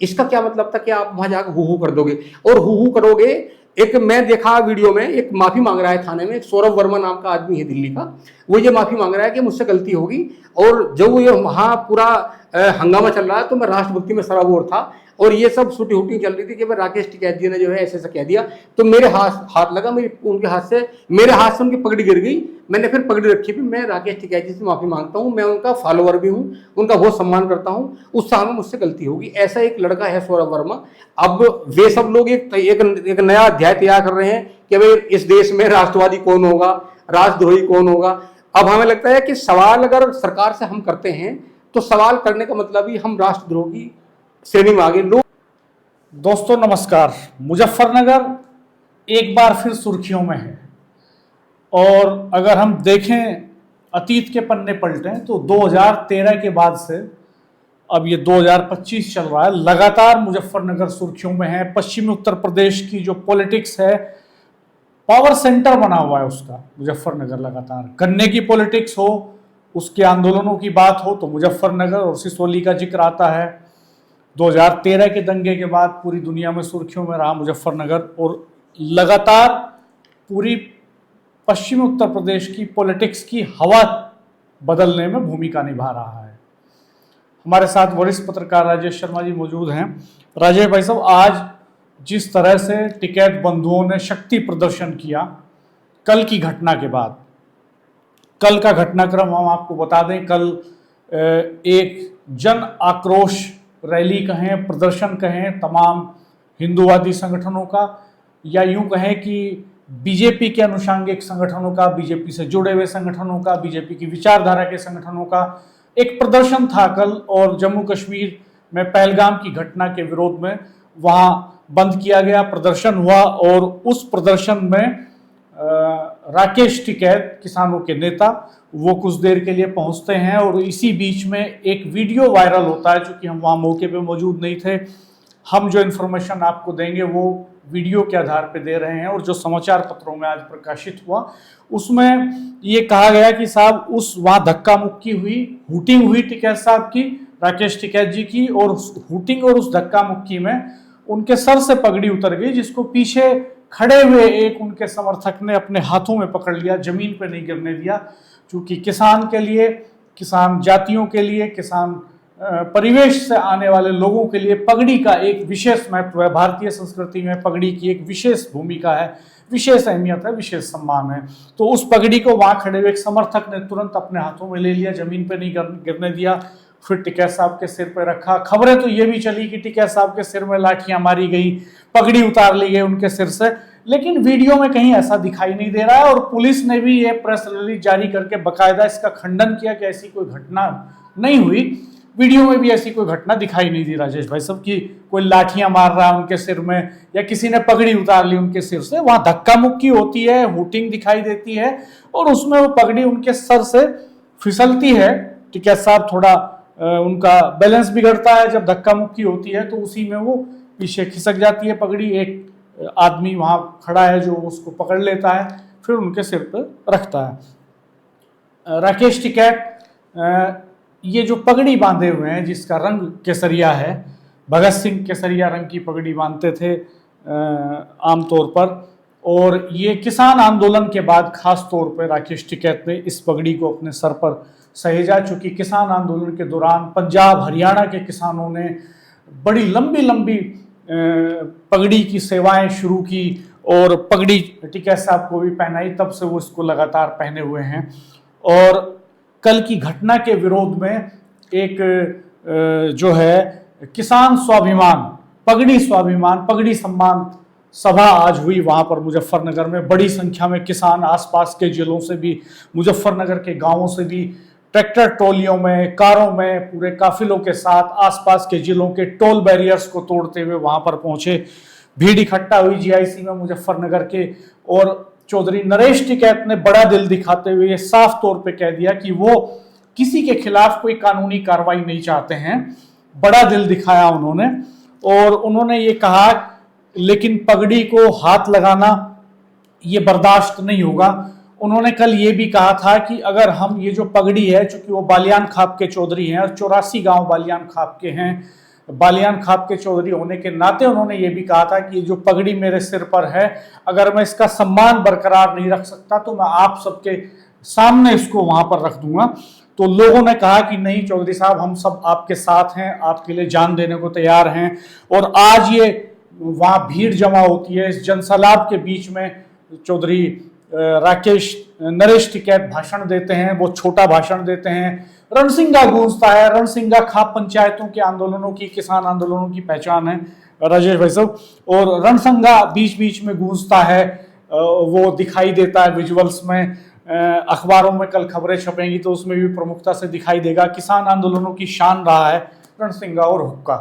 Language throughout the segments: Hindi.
इसका क्या मतलब था कि आप वहां जाकर हु कर दोगे और हु करोगे। एक मैं देखा वीडियो में, एक माफी मांग रहा है थाने में, एक सौरभ वर्मा नाम का आदमी है दिल्ली का, वो ये माफी मांग रहा है कि मुझसे गलती होगी। और जब ये वहां पूरा हंगामा चल रहा है तो मैं राष्ट्रभक्ति में सराबोर था और ये सब शूटिंग चल रही थी कि मैं राकेश टिकैत जी ने जो है ऐसे ऐसा कह दिया, तो मेरे हाथ लगा, मेरी उनके हाथ से उनकी पगड़ी गिर गई। मैंने फिर पगड़ी रखी भी, मैं राकेश टिकैत जी से माफी मांगता हूं, मैं उनका फॉलोअर भी हूं, उनका बहुत सम्मान करता हूं, उस साल में मुझसे गलती होगी। ऐसा एक लड़का है सौरभ वर्मा। अब वे सब लोग एक नया अध्याय तैयार कर रहे हैं कि भाई इस देश में राष्ट्रवादी कौन होगा, राष्ट्रद्रोही कौन होगा। अब हमें लगता है कि सवाल अगर सरकार से हम करते हैं तो सवाल करने का मतलब ही हम राष्ट्रद्रोह की श्रेणी में आगे लोग। दोस्तों नमस्कार। मुजफ्फरनगर एक बार फिर सुर्खियों में है और अगर हम देखें अतीत के पन्ने पलटें तो 2013 के बाद से अब ये 2025 चल रहा है, लगातार मुजफ्फरनगर सुर्खियों में है। पश्चिमी उत्तर प्रदेश की जो पॉलिटिक्स है, पावर सेंटर बना हुआ है उसका मुजफ्फरनगर। लगातार गन्ने की पॉलिटिक्स हो, उसके आंदोलनों की बात हो तो मुजफ्फरनगर और सिसोली का जिक्र आता है। 2013 के दंगे के बाद पूरी दुनिया में सुर्खियों में रहा मुजफ्फरनगर और लगातार पूरी पश्चिमी उत्तर प्रदेश की पॉलिटिक्स की हवा बदलने में भूमिका निभा रहा है। हमारे साथ वरिष्ठ पत्रकार राजेश शर्मा जी मौजूद हैं। राजेश भाई साहब, आज जिस तरह से टिकैत बंधुओं ने शक्ति प्रदर्शन किया कल की घटना के बाद, कल का घटनाक्रम हम आपको बता दें। कल एक जन आक्रोश रैली कहें, प्रदर्शन कहें, तमाम हिंदूवादी संगठनों का, या यूं कहें कि बीजेपी के अनुषंगिक संगठनों का, बीजेपी से जुड़े हुए संगठनों का, बीजेपी की विचारधारा के संगठनों का एक प्रदर्शन था कल। और जम्मू कश्मीर में पहलगाम की घटना के विरोध में वहां बंद किया गया, प्रदर्शन हुआ और उस प्रदर्शन में राकेश टिकैत, किसानों के नेता, वो कुछ देर के लिए पहुंचते हैं और इसी बीच में एक वीडियो वायरल होता है। चूंकि हम वहां मौके पे मौजूद नहीं थे, हम जो इन्फॉर्मेशन आपको देंगे वो वीडियो के आधार पे दे रहे हैं। और जो समाचार पत्रों में आज प्रकाशित हुआ उसमें ये कहा गया कि साहब उस वहां धक्का मुक्की हुई, हूटिंग हुई टिकैत साहब की, राकेश टिकैत जी की, और उस हूटिंग और उस धक्का मुक्की में उनके सर से पगड़ी उतर गई, जिसको पीछे खड़े हुए एक उनके समर्थक ने अपने हाथों में पकड़ लिया, जमीन पर नहीं गिरने दिया। क्योंकि किसान के लिए, किसान जातियों के लिए, किसान परिवेश से आने वाले लोगों के लिए पगड़ी का एक विशेष महत्व है। भारतीय संस्कृति में पगड़ी की एक विशेष भूमिका है, विशेष अहमियत है, विशेष सम्मान है। तो उस पगड़ी को वहां खड़े हुए एक समर्थक ने तुरंत अपने हाथों में ले लिया, जमीन पे नहीं गिरने दिया, फिर टिकैत साहब के सिर पे रखा। खबरें तो ये भी चली कि टिकैत साहब के सिर में लाठियां मारी गई, पगड़ी उतार ली गई उनके सिर से, लेकिन वीडियो में कहीं ऐसा दिखाई नहीं दे रहा है। और पुलिस ने भी ये प्रेस रिलीज जारी करके बाकायदा इसका खंडन किया कि ऐसी कोई घटना नहीं हुई। वीडियो में भी ऐसी कोई घटना दिखाई नहीं दी राजेश भाई साहब की कोई लाठियां मार रहा है उनके सिर में या किसी ने पगड़ी उतार ली उनके सिर से। वहां धक्का मुक्की होती है, हूटिंग दिखाई देती है और उसमें वो पगड़ी उनके सर से फिसलती है। टिकैत साहब थोड़ा उनका बैलेंस बिगड़ता है जब धक्का मुक्की होती है, तो उसी में वो पीछे खिसक जाती है पगड़ी। एक आदमी वहां खड़ा है जो उसको पकड़ लेता है, फिर उनके सिर पर रखता है। राकेश टिकैत ये जो पगड़ी बांधे हुए हैं जिसका रंग केसरिया है, भगत सिंह केसरिया रंग की पगड़ी बांधते थे आमतौर पर, और ये किसान आंदोलन के बाद खास तौर पर राकेश टिकैत ने इस पगड़ी को अपने सर पर सहेजा। चूंकि किसान आंदोलन के दौरान पंजाब हरियाणा के किसानों ने बड़ी लंबी लंबी पगड़ी की सेवाएं शुरू की और पगड़ी टिकैत साहब को भी पहनाई, तब से वो इसको लगातार पहने हुए हैं। और कल की घटना के विरोध में एक जो है किसान स्वाभिमान, पगड़ी स्वाभिमान, पगड़ी सम्मान सभा आज हुई वहां पर मुजफ्फरनगर में। बड़ी संख्या में किसान आसपास के जिलों से भी, मुजफ्फरनगर के गांवों से भी ट्रैक्टर ट्रॉलियों में, कारों में, पूरे काफिलों के साथ आसपास के जिलों के टोल बैरियर्स को तोड़ते हुए वहां पर पहुंचे। भीड़ इकट्ठा हुई जीआईसी में मुजफ्फरनगर के, और चौधरी नरेश टिकैत ने बड़ा दिल दिखाते हुए ये साफ तौर पे कह दिया कि वो किसी के खिलाफ कोई कानूनी कार्रवाई नहीं चाहते हैं। बड़ा दिल दिखाया उन्होंने और उन्होंने ये कहा लेकिन पगड़ी को हाथ लगाना ये बर्दाश्त नहीं होगा। उन्होंने कल ये भी कहा था कि अगर हम ये जो पगड़ी है, चूंकि वो बालियान खाप के चौधरी हैं और 84 गांव बालियान खाप के हैं, बालियान खाप के चौधरी होने के नाते उन्होंने ये भी कहा था कि जो पगड़ी मेरे सिर पर है, अगर मैं इसका सम्मान बरकरार नहीं रख सकता तो मैं आप सबके सामने इसको वहां पर रख दूंगा। तो लोगों ने कहा कि नहीं चौधरी साहब, हम सब आपके साथ हैं, आपके लिए जान देने को तैयार हैं। और आज ये वहां भीड़ जमा होती है, इस जनसैलाब के बीच में चौधरी राकेश नरेश टिकैत भाषण देते हैं, वो छोटा भाषण देते हैं, रणसिंगा गूंजता है। रणसिंगा खाप पंचायतों के आंदोलनों की, किसान आंदोलनों की पहचान है राजेश भाई साहब, और रणसिंगा बीच बीच में गूंजता है, वो दिखाई देता है विजुअल्स में। अखबारों में कल खबरें छपेंगी तो उसमें भी प्रमुखता से दिखाई देगा। किसान आंदोलनों की शान रहा है रणसिंगा और हुक्का।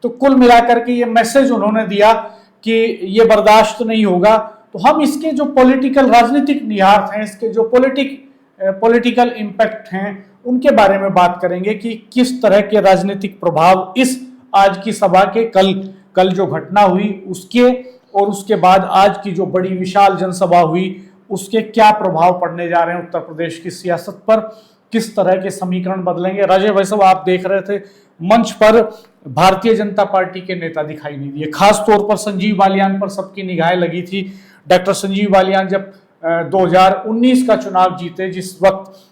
तो कुल मिलाकर के ये मैसेज उन्होंने दिया कि ये बर्दाश्त नहीं होगा। तो हम इसके जो पॉलिटिकल राजनीतिक निहितार्थ हैं, इसके जो पॉलिटिकल इम्पैक्ट हैं, उनके बारे में बात करेंगे कि किस तरह के राजनीतिक प्रभाव इस आज की सभा के कल जो घटना हुई उसके, और उसके बाद आज की जो बड़ी विशाल जनसभा हुई उसके क्या प्रभाव पड़ने जा रहे हैं उत्तर प्रदेश की सियासत पर, किस तरह के समीकरण बदलेंगे। राजेश भाई साहब, आप देख रहे थे मंच पर भारतीय जनता पार्टी के नेता दिखाई नहीं दिए, खास तौर पर संजीव बालियान पर सबकी निगाहें लगी थी। डॉक्टर संजीव बालियान जब 2019 का चुनाव जीते, जिस वक्त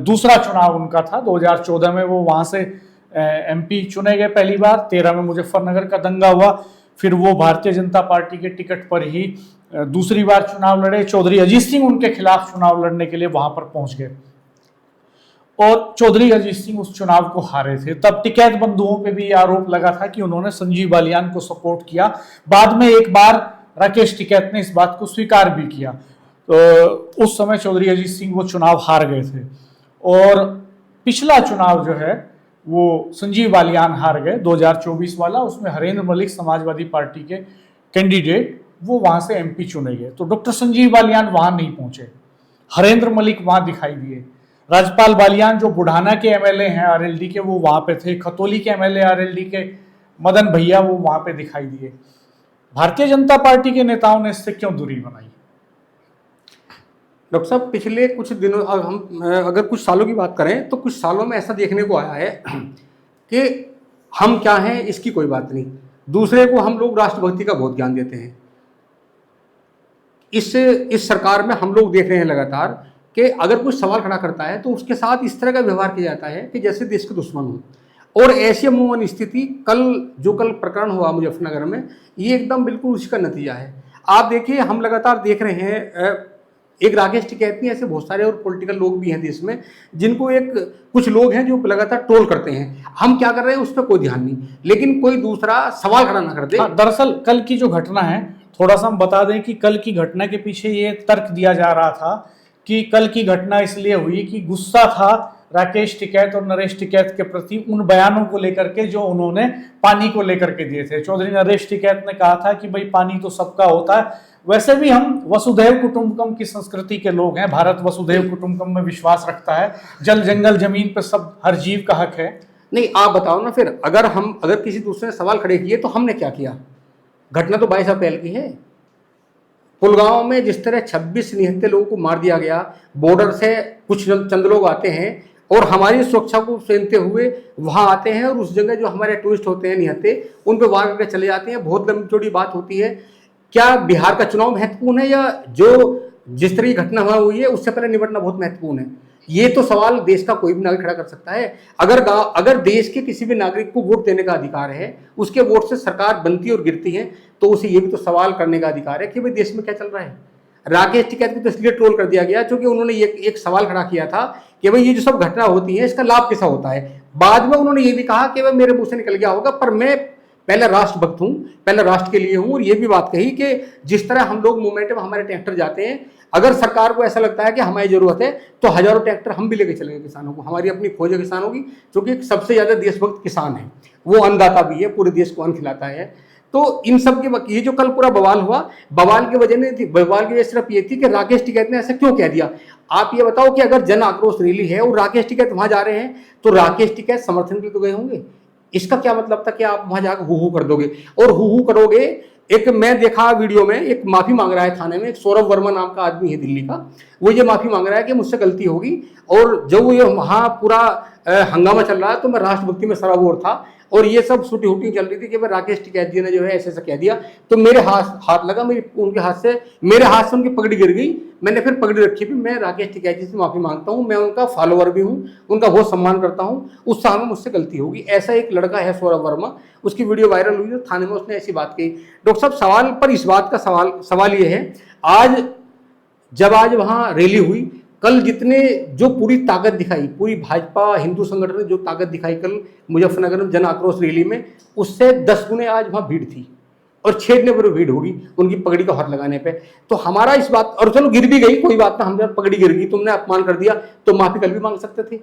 दूसरा चुनाव उनका था, 2014 में वो वहां से एमपी चुने गए पहली बार, 13 में मुजफ्फरनगर का दंगा हुआ, फिर वो भारतीय जनता पार्टी के टिकट पर ही दूसरी बार चुनाव लड़े। चौधरी अजीत सिंह उनके खिलाफ चुनाव लड़ने के लिए वहां पर पहुंच गए और चौधरी अजीत सिंह उस चुनाव को हारे थे। तब टिकैत बंधुओं पे भी आरोप लगा था कि उन्होंने संजीव बालियान को सपोर्ट किया। बाद में एक बार राकेश टिकैत ने इस बात को स्वीकार भी किया। तो उस समय चौधरी अजीत सिंह वो चुनाव हार गए थे, और पिछला चुनाव जो है वो संजीव बालियान हार गए 2024 वाला, उसमें हरेंद्र मलिक समाजवादी पार्टी के कैंडिडेट वो वहां से एमपी चुने गए। तो डॉक्टर संजीव बालियान वहां नहीं पहुंचे, हरेंद्र मलिक वहां दिखाई दिए। राजपाल बालियान जो बुढ़ाना के एमएलए हैं आरएलडी के, वो वहां पे थे। खतौली के एमएलए आरएलडी के मदन भैया वो वहां पे दिखाई दिए। भारतीय जनता पार्टी के नेताओं ने इससे क्यों दूरी बनाई? डॉक्टर साहब, पिछले कुछ दिनों, हम अगर कुछ सालों की बात करें तो कुछ सालों में ऐसा देखने को आया है कि हम क्या हैं इसकी कोई बात नहीं, दूसरे को हम लोग राष्ट्रभक्ति का बहुत ज्ञान देते हैं। इस सरकार में हम लोग देख रहे हैं लगातार कि अगर कोई सवाल खड़ा करता है तो उसके साथ इस तरह का व्यवहार किया जाता है कि जैसे देश के दुश्मन हो। और ऐसी अमूमन स्थिति कल प्रकरण हुआ मुजफ्फरनगर में, ये एकदम बिल्कुल उसका नतीजा है। आप देखिए, हम लगातार देख रहे हैं, एक राकेश टिकैत नहीं, ऐसे बहुत सारे और पॉलिटिकल लोग भी हैं देश में जिनको कुछ लोग हैं जो लगातार ट्रोल करते हैं। हम क्या कर रहे हैं उस पर कोई ध्यान नहीं, लेकिन कोई दूसरा सवाल खड़ा ना कर दे। दरअसल कल की जो घटना है, थोड़ा सा हम बता दें कि कल की घटना के पीछे ये तर्क दिया जा रहा था कि कल की घटना इसलिए हुई कि गुस्सा था राकेश टिकैत और नरेश टिकैत के प्रति उन बयानों को लेकर के जो उन्होंने पानी को लेकर के दिए थे। चौधरी नरेश टिकैत ने कहा था कि भाई पानी तो सबका होता है, वैसे भी हम वसुधैव कुटुंबकम की संस्कृति के लोग हैं, भारत वसुधैव कुटुंबकम में विश्वास रखता है, जल जंगल जमीन पर सब हर जीव का हक है। नहीं, आप बताओ ना फिर, अगर किसी दूसरे ने सवाल खड़े किए तो हमने क्या किया? घटना तो 22 अप्रैल की है। पुलगांव में जिस तरह 26 निहत्थे लोगों को मार दिया गया, बॉर्डर से कुछ चंद लोग आते हैं और हमारी सुरक्षा को सेंधते हुए वहां आते हैं और उस जगह जो हमारे टूरिस्ट होते हैं निहत्थे, उन पर वार करके चले जाते हैं। बहुत लंबी चौड़ी बात होती है। क्या बिहार का चुनाव महत्वपूर्ण है या जिस तरह की घटना हुई है उससे पहले निपटना बहुत महत्वपूर्ण है? ये तो सवाल देश का कोई भी नागरिक खड़ा कर सकता है। अगर देश के किसी भी नागरिक को वोट देने का अधिकार है, उसके वोट से सरकार बनती और गिरती है, तो उसे ये भी तो सवाल करने का अधिकार है कि भाई देश में क्या चल रहा है। राकेश टिकैत को तो इसलिए ट्रोल कर दिया गया क्योंकि उन्होंने एक सवाल खड़ा किया था कि भाई ये जो सब घटना होती है इसका लाभ कैसा होता है। बाद में उन्होंने ये भी कहा कि भाई मेरे मुंह से निकल गया होगा, पर मैं पहले राष्ट्रभक्त हूँ, पहले राष्ट्र के लिए हूँ। और ये भी बात कही कि जिस तरह हम लोग मूवमेंट में हमारे ट्रैक्टर जाते हैं, अगर सरकार को ऐसा लगता है कि हमारी जरूरत है तो हजारों ट्रैक्टर हम भी लेके चलेंगे किसानों को। हमारी अपनी फौज है किसानों की, क्योंकि सबसे ज्यादा देशभक्त किसान है, वो अन्नदाता भी है, पूरे देश को अन्न खिलाता है। तो इन सब के ये जो कल पूरा बवाल हुआ, बवाल की वजह सिर्फ ये थी कि राकेश टिकैत ने ऐसा क्यों कह दिया। आप ये बताओ कि अगर जन आक्रोश रैली है और राकेश टिकैत वहां जा रहे हैं तो राकेश टिकैत समर्थन के लिए तो गए होंगे। इसका क्या मतलब था कि आप वहां जाकर हु कर दोगे और हु करोगे। मैं देखा वीडियो में, एक माफी मांग रहा है थाने में, एक सौरभ वर्मा नाम का आदमी है दिल्ली का, वो ये माफी मांग रहा है कि मुझसे गलती होगी। और जब ये वहां पूरा हंगामा चल रहा है तो मैं राष्ट्रभक्ति में सराबोर था और ये सब शूटिंग चल रही थी कि भाई राकेश टिकैत जी ने जो है ऐसे ऐसा कह दिया, तो मेरे हाथ लगा, मेरे हाथ से उनकी पगड़ी गिर गई। मैंने फिर पगड़ी रखी भी, मैं राकेश टिकैत जी से माफी मांगता हूं, मैं उनका फॉलोअर भी हूं, उनका बहुत सम्मान करता हूं, उस समय मुझसे गलती होगी। ऐसा एक लड़का है सौरभ वर्मा, उसकी वीडियो वायरल हुई, तो थाने में उसने ऐसी बात कही। डॉक्टर साहब, सवाल पर इस बात का सवाल ये है, आज वहां रैली हुई, कल जितने जो पूरी ताकत दिखाई, पूरी भाजपा हिंदू संगठन ने जो ताकत दिखाई कल मुजफ्फरनगर में जन आक्रोश रैली में, उससे 10 गुने आज वहां भीड़ थी और छेड़ने पर भीड़ होगी उनकी पगड़ी का हाथ लगाने पे। तो हमारा इस बात, और चलो गिर भी गई कोई बात ना, हमने पगड़ी गिर गई, तुमने अपमान कर दिया तो माफी कल भी मांग सकते थे।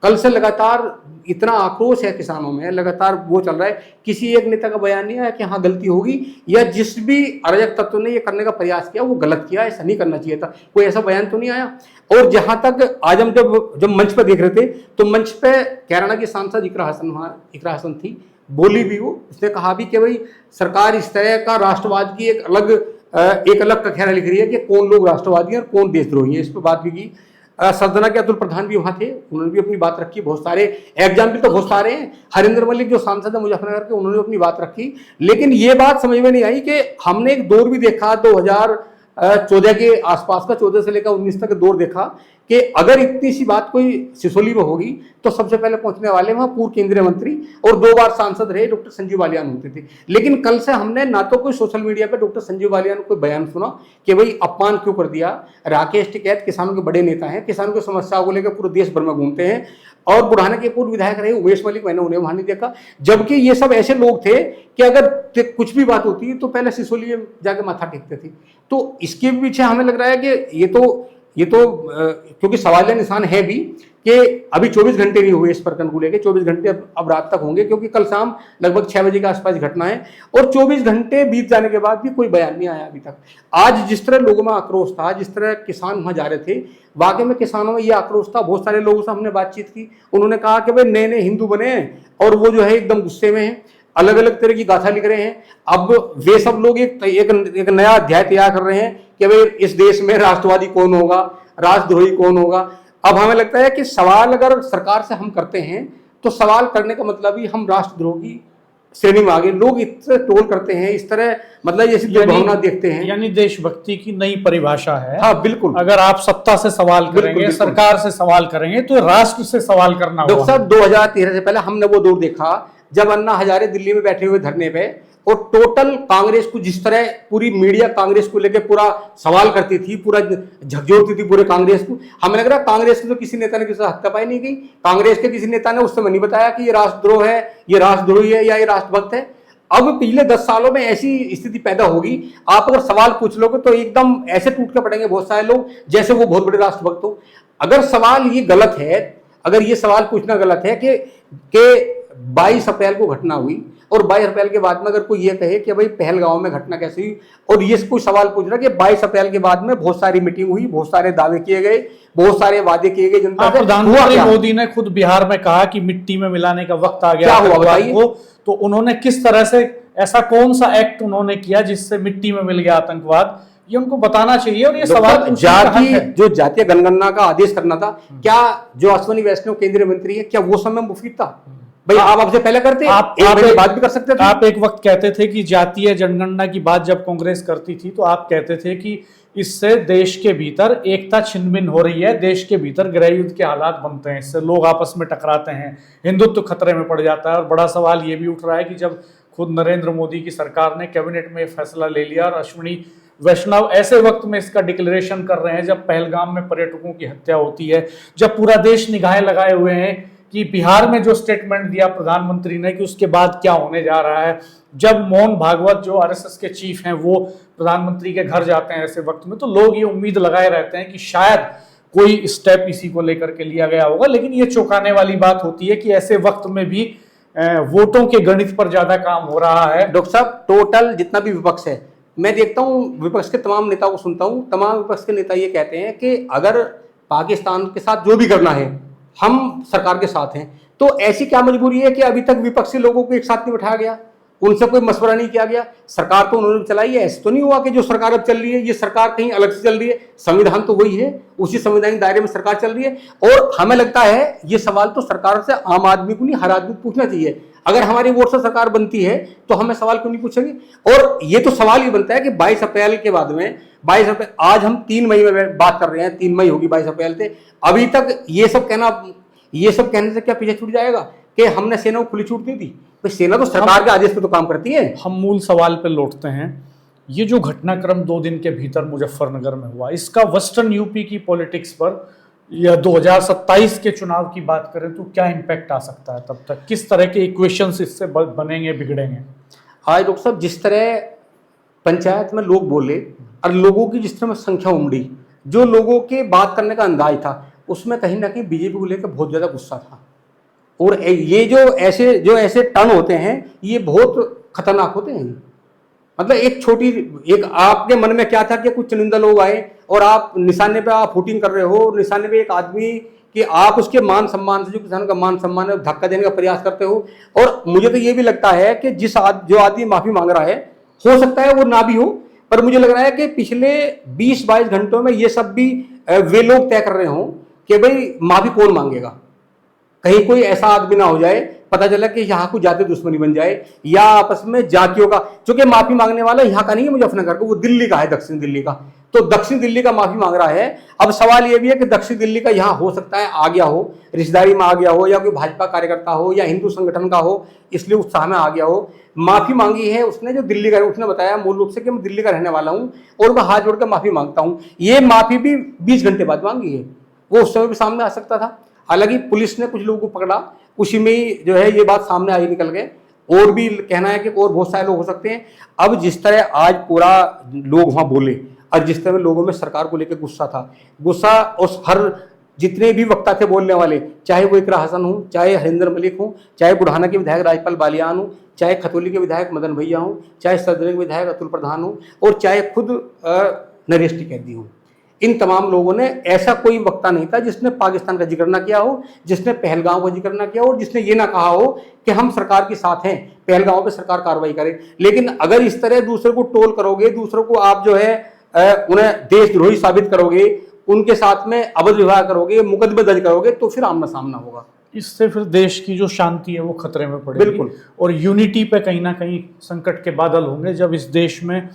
कल से लगातार इतना आक्रोश है किसानों में, लगातार वो चल रहा है, किसी एक नेता का बयान नहीं आया कि हाँ गलती होगी, या जिस भी अराजक तत्व ने ये करने का प्रयास किया वो गलत किया, ऐसा नहीं करना चाहिए था, कोई ऐसा बयान तो नहीं आया। और जहां तक आज हम जब मंच पर देख रहे थे, तो मंच पे कैराना की सांसद इकरा हसन थी, बोली भी वो, उसने कहा भी कि भाई सरकार इस तरह का राष्ट्रवाद की एक अलग कखेरा लिख रही है कि कौन लोग राष्ट्रवादी हैं और कौन देशद्रोही है, इस पर बात भी की। सदना के अतुल प्रधान भी वहां थे, उन्होंने भी अपनी बात रखी। बहुत सारे एग्जाम्पल तो बहुत सारे हैं, हरिंदर मलिक जो सांसद है मुजफ्फरनगर के, उन्होंने अपनी बात रखी। लेकिन ये बात समझ में नहीं आई कि हमने एक दौर भी देखा 2014 के आसपास का, 14 से लेकर 19 तक दौर देखा कि अगर इतनी सी बात कोई सिसोली में होगी तो सबसे पहले पहुंचने वाले वहां पूर्व केंद्रीय मंत्री और 2 बार सांसद रहे डॉक्टर संजीव बालियान होते थे। लेकिन कल से हमने ना तो कोई सोशल मीडिया पे डॉक्टर संजीव बालियान को कोई बयान सुना कि भाई अपमान क्यों कर दिया। राकेश टिकैत किसानों के बड़े नेता हैं, किसानों की समस्याओं को लेकर पूरे देश भर में घूमते हैं, और बुढ़ाने के पूर्व विधायक रहे उमेश मलिक, मैंने उन्हें वहां नहीं देखा। जबकि ये सब ऐसे लोग थे कि अगर कुछ भी बात होती तो पहले सिसोली में जाके माथा टेकते थे। तो इसके पीछे हमें लग रहा है कि ये तो क्योंकि सवालिया निशान है भी कि अभी 24 घंटे नहीं हुए इस प्रकरण को लेकर, 24 घंटे अब रात तक होंगे, क्योंकि कल शाम लगभग 6 बजे के आसपास घटना है, और 24 घंटे बीत जाने के बाद भी कोई बयान नहीं आया अभी तक। आज जिस तरह लोगों में आक्रोश था, जिस तरह किसान वहां जा रहे थे, वाकई में किसानों में ये आक्रोश था। बहुत सारे लोगों से हमने बातचीत की, उन्होंने कहा कि भाई नए हिंदू बने हैं और वो जो है एकदम गुस्से में है, अलग अलग तरह की गाथा लिख रहे हैं। अब वे सब लोग एक नया अध्याय तैयार कर रहे हैं कि भाई इस देश में राष्ट्रवादी कौन होगा, राष्ट्रद्रोही कौन होगा। अब हमें लगता है कि सवाल अगर सरकार से हम करते हैं तो सवाल करने का मतलब ही हम राष्ट्रद्रोह की श्रेणी में आ गए। लोग इतना टोल करते हैं, इस तरह मतलब जैसे दुर्भावना देखते हैं, यानी देशभक्ति की नई परिभाषा है। हाँ बिल्कुल, अगर आप सत्ता से सवाल करेंगे, सरकार से सवाल करेंगे, तो राष्ट्र से सवाल करना होगा। डॉक्टर साहब 2013 से पहले हमने वो दौर देखा जब अन्ना हजारे दिल्ली में बैठे हुए धरने पे, और टोटल कांग्रेस को जिस तरह पूरी मीडिया कांग्रेस को लेकर पूरा सवाल करती थी, पूरा झकझोरती थी पूरे कांग्रेस को। हमें लग रहा है कांग्रेस के तो किसी नेता ने किसी हत्यापाई नहीं की, कांग्रेस के किसी नेता ने उस समय नहीं बताया कि ये राष्ट्रद्रोह है, ये राष्ट्रद्रोही है या ये राष्ट्रभक्त है। अब पिछले 10 सालों में ऐसी स्थिति पैदा होगी, आप अगर सवाल पूछ लोगे तो एकदम ऐसे टूट के पड़ेंगे बहुत सारे लोग जैसे वो बहुत बड़े राष्ट्रभक्त हो। अगर सवाल ये गलत है, अगर ये सवाल पूछना गलत है कि 22 अप्रैल को घटना हुई और 22 अप्रैल के बाद में अगर कोई ये कहे कि भाई पहलगांव में घटना कैसे हुई, और ये कोई सवाल पूछ रहा है कि 22 अप्रैल के बाद में बहुत सारी मीटिंग हुई, बहुत सारे दावे किए गए, बहुत सारे वादे किए गए जनता से, प्रधानमंत्री मोदी ने खुद बिहार में कहा कि मिट्टी में मिलाने का वक्त आ गया, क्या हुआ बताइए। तो उन्होंने किस तरह से, ऐसा कौन सा एक्ट उन्होंने किया जिससे मिट्टी में मिल गया आतंकवाद, ये उनको बताना चाहिए। और ये सवाल जो जातीय जनगणना का आदेश करना था, क्या जो अश्विनी वैष्णव केंद्रीय मंत्री है, क्या वो समय मुफीद था? भाई आप आपसे पहले करते, आप बात भी कर सकते थे। आप एक वक्त कहते थे कि जातीय जनगणना की बात जब कांग्रेस करती थी तो आप कहते थे कि इससे देश के भीतर एकता छिन्न-भिन्न हो रही है, देश के भीतर गृह युद्ध के हालात बनते हैं, इससे लोग आपस में टकराते हैं, हिंदुत्व खतरे में पड़ जाता है। और बड़ा सवाल ये भी उठ रहा है कि जब खुद नरेंद्र मोदी की सरकार ने कैबिनेट में फैसला ले लिया और अश्विनी वैष्णव ऐसे वक्त में इसका डिक्लेरेशन कर रहे हैं जब पहलगाम में पर्यटकों की हत्या होती है, जब पूरा देश निगाहें लगाए हुए हैं कि बिहार में जो स्टेटमेंट दिया प्रधानमंत्री ने कि उसके बाद क्या होने जा रहा है, जब मोहन भागवत जो आरएसएस के चीफ हैं वो प्रधानमंत्री के घर जाते हैं ऐसे वक्त में, तो लोग ये उम्मीद लगाए रहते हैं कि शायद कोई स्टेप इसी को लेकर के लिया गया होगा। लेकिन ये चौंकाने वाली बात होती है कि ऐसे वक्त में भी वोटों के गणित पर ज्यादा काम हो रहा है। डॉक्टर साहब टोटल जितना भी विपक्ष है, मैं देखता हूं विपक्ष के तमाम नेताओं को सुनता हूं, तमाम विपक्ष के नेता ये कहते हैं कि अगर पाकिस्तान के साथ जो भी करना है हम सरकार के साथ हैं। तो ऐसी क्या मजबूरी है कि अभी तक विपक्षी लोगों को एक साथ नहीं बैठाया गया? उनसे कोई मशवरा नहीं किया गया। सरकार तो उन्होंने चलाई है, ऐसे तो नहीं हुआ कि जो सरकार अब चल रही है ये सरकार कहीं अलग से चल रही है। संविधान तो वही है, उसी संवैधानिक दायरे में सरकार चल रही है। और हमें लगता है ये सवाल तो सरकार से आम आदमी को नहीं, हर आदमी को पूछना चाहिए। अगर हमारी वोट से सरकार बनती है तो हमें सवाल क्यों नहीं पूछेंगे। और ये तो सवाल ये बनता है कि 22 अप्रैल के बाद में, 22 अप्रैल, आज हम 3 मई में बात कर रहे हैं, 3 मई होगी 22 अप्रैल से, अभी तक ये सब कहने से क्या पीछे छूट जाएगा कि हमने सेना को खुली छूट दी थी। तो सेना तो सरकार के आदेश पे तो काम करती है। हम मूल सवाल पे लौटते हैं। ये जो घटनाक्रम 2 दिन के भीतर मुजफ्फरनगर में हुआ, इसका वेस्टर्न यूपी की पॉलिटिक्स पर या 2027 के चुनाव की बात करें तो क्या इम्पैक्ट आ सकता है? तब तक किस तरह के इक्वेशंस इससे बनेंगे, बिगड़ेंगे? आज डॉक्टर साहब जिस तरह पंचायत में लोग बोले और लोगों की जिस तरह में संख्या उमड़ी, जो लोगों के बात करने का अंदाज था, उसमें कहीं ना कहीं बीजेपी को लेकर बहुत ज्यादा गुस्सा था। और ये जो ऐसे टर्न होते हैं ये बहुत खतरनाक होते हैं। मतलब एक आपके मन में क्या था कि कुछ चुनिंदा लोग आए और आप निशाने पे आप वोटिंग कर रहे हो, निशाने पे एक आदमी कि आप उसके मान सम्मान से, जो किसान का मान सम्मान है, धक्का देने का प्रयास करते हो। और मुझे तो ये भी लगता है कि जो आदमी माफी मांग रहा है, हो सकता है वो ना भी हो, पर मुझे लग रहा है कि पिछले 20-22 घंटों में ये सब भी वे लोग तय कर रहे हों कि भाई माफी कौन मांगेगा। कहीं कोई ऐसा आदमी ना हो जाए, पता चला कि यहाँ को जाति दुश्मनी बन जाए या आपस में जातियों का, क्योंकि माफी मांगने वाला यहाँ का नहीं है मुजफ्फरनगर का, वो दिल्ली का है, दक्षिण दिल्ली का। तो दक्षिण दिल्ली का माफी मांग रहा है। अब सवाल ये भी है कि दक्षिण दिल्ली का यहाँ हो सकता है आ गया हो, रिश्तेदारी में आ गया हो, या कोई भाजपा कार्यकर्ता हो या हिंदू संगठन का हो, इसलिए उत्साह में आ गया हो। माफी मांगी है उसने, जो दिल्ली का, उसने बताया मूल रूप से कि मैं दिल्ली का रहने वाला हूँ और मैं हाथ जोड़कर माफी मांगता हूँ। ये माफी भी 20 घंटे बाद मांगी है, वो उस समय भी सामने आ सकता था। हालांकि पुलिस ने कुछ लोगों को पकड़ा, उसी में ही जो है ये बात सामने आई, निकल गए। और भी कहना है कि और बहुत सारे लोग हो सकते हैं। अब जिस तरह आज पूरा लोग वहां बोले और जिस तरह लोगों में सरकार को लेकर गुस्सा था, गुस्सा उस हर जितने भी वक्ता थे बोलने वाले, चाहे वो इकरा हसन हो, चाहे हरिंदर मलिक हो, चाहे बुढ़ाना के विधायक राजपाल बालियान हो, चाहे खतौली के विधायक मदन भैया हो, चाहे सदर के विधायक अतुल प्रधान हो, और चाहे खुद नरेश टिकैती हो, इन तमाम लोगों ने, ऐसा कोई वक्ता नहीं था जिसने पाकिस्तान का जिक्र ना किया हो, जिसने पहलगांव का जिक्र ना किया हो, और जिसने ये ना कहा हो कि हम सरकार के साथ हैं, पहलगांव पे सरकार कार्रवाई करे। लेकिन अगर इस तरह दूसरे को टोल करोगे, दूसरों को आप जो है उन्हें देशद्रोही साबित करोगे, उनके साथ में अवैध व्यवहार करोगे, मुकदमे दर्ज करोगे, तो फिर आमना सामना होगा। इससे फिर देश की जो शांति है वो खतरे में पड़ेगी। बिल्कुल। और यूनिटी पे कहीं ना कहीं संकट के बादल होंगे जब इस देश में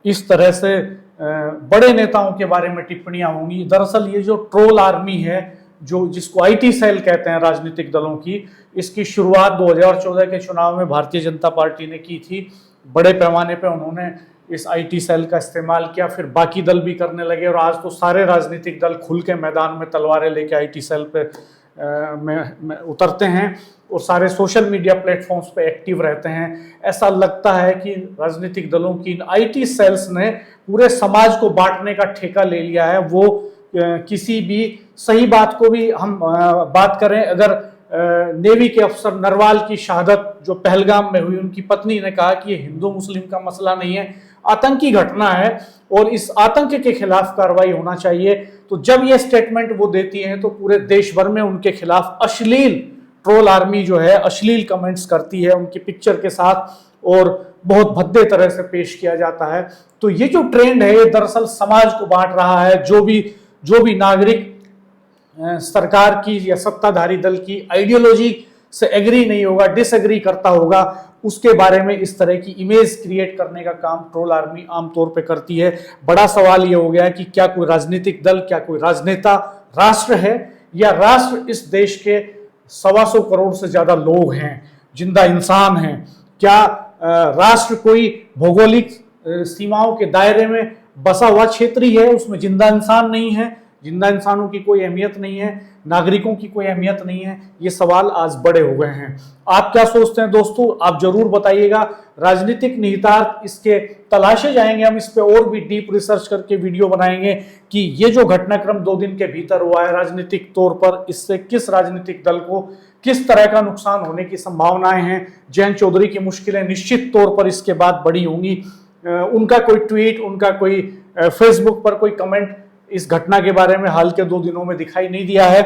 इस तरह से बड़े नेताओं के बारे में टिप्पणियां होंगी। दरअसल ये जो ट्रोल आर्मी है, जो जिसको आईटी सेल कहते हैं राजनीतिक दलों की, इसकी शुरुआत 2014 के चुनाव में भारतीय जनता पार्टी ने की थी। बड़े पैमाने पे उन्होंने इस आईटी सेल का इस्तेमाल किया, फिर बाकी दल भी करने लगे, और आज तो सारे राजनीतिक दल खुल के मैदान में तलवारें लेके आईटी सेल पे में उतरते हैं और सारे सोशल मीडिया प्लेटफॉर्म्स पे एक्टिव रहते हैं। ऐसा लगता है कि राजनीतिक दलों की इन आईटी सेल्स ने पूरे समाज को बांटने का ठेका ले लिया है। वो किसी भी सही बात को भी हम बात करें, अगर नेवी के अफसर नरवाल की शहादत जो पहलगाम में हुई, उनकी पत्नी ने कहा कि ये हिंदू मुस्लिम का मसला नहीं है, आतंकी घटना है और इस आतंक के खिलाफ कार्रवाई होना चाहिए। तो जब ये स्टेटमेंट वो देती हैं तो पूरे देश भर में उनके खिलाफ अश्लील ट्रोल आर्मी जो है अश्लील कमेंट्स करती है उनकी पिक्चर के साथ, और बहुत भद्दे तरह से पेश किया जाता है। तो ये जो ट्रेंड है ये दरअसल समाज को बांट रहा है। जो भी नागरिक सरकार की या सत्ताधारी दल की आइडियोलॉजी से एग्री नहीं होगा, डिसएग्री करता होगा, उसके बारे में इस तरह की इमेज क्रिएट करने का काम ट्रोल आर्मी आमतौर पे करती है। बड़ा सवाल ये हो गया है कि क्या कोई राजनीतिक दल, क्या कोई राजनेता राष्ट्र है, या राष्ट्र इस देश के 125 करोड़ से ज्यादा लोग हैं, जिंदा इंसान हैं? क्या राष्ट्र कोई भौगोलिक सीमाओं के दायरे में बसा हुआ क्षेत्र ही है, उसमें जिंदा इंसान नहीं है, जिंदा इंसानों की कोई अहमियत नहीं है, नागरिकों की कोई अहमियत नहीं है? ये सवाल आज बड़े हो गए हैं। आप क्या सोचते हैं दोस्तों? आप जरूर बताइएगा। राजनीतिक निहितार्थ इसके तलाशे जाएंगे, हम इस पे और भी डीप रिसर्च करके वीडियो बनाएंगे कि ये जो घटनाक्रम 2 दिन के भीतर हुआ है राजनीतिक तौर पर, इससे किस राजनीतिक दल को किस तरह का नुकसान होने की संभावनाएं हैं। जयंत चौधरी की मुश्किलें निश्चित तौर पर इसके बाद बड़ी होंगी। उनका कोई ट्वीट, उनका कोई फेसबुक पर कोई कमेंट इस घटना के बारे में हाल के 2 दिनों में दिखाई नहीं दिया है।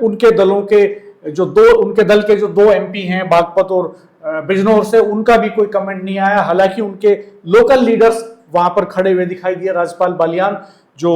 उनके दल के जो 2 एमपी हैं, बागपत और बिजनौर से, उनका भी कोई कमेंट नहीं आया। हालांकि उनके लोकल लीडर्स वहां पर खड़े हुए दिखाई दिए। राज्यपाल बालियान जो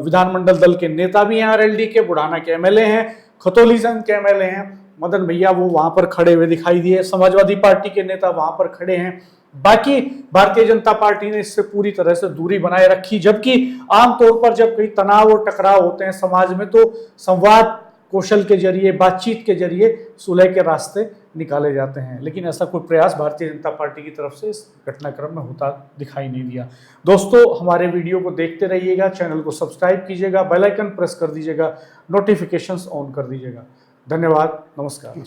विधानमंडल दल के नेता भी हैं आरएलडी के, बुढ़ाना के एमएलए हैं, खतौली संघ के एमएलए हैं, मदन भैया, वो वहां पर खड़े हुए दिखाई दिए। समाजवादी पार्टी के नेता वहां पर खड़े हैं। बाकी भारतीय जनता पार्टी ने इससे पूरी तरह से दूरी बनाए रखी। जबकि आमतौर पर जब कई तनाव और टकराव होते हैं समाज में तो संवाद कौशल के जरिए, बातचीत के जरिए सुलह के रास्ते निकाले जाते हैं, लेकिन ऐसा कोई प्रयास भारतीय जनता पार्टी की तरफ से इस घटनाक्रम में होता दिखाई नहीं दिया। दोस्तों, हमारे वीडियो को देखते रहिएगा, चैनल को सब्सक्राइब कीजिएगा, बेल आइकन प्रेस कर दीजिएगा, नोटिफिकेशंस ऑन कर दीजिएगा। धन्यवाद, नमस्कार।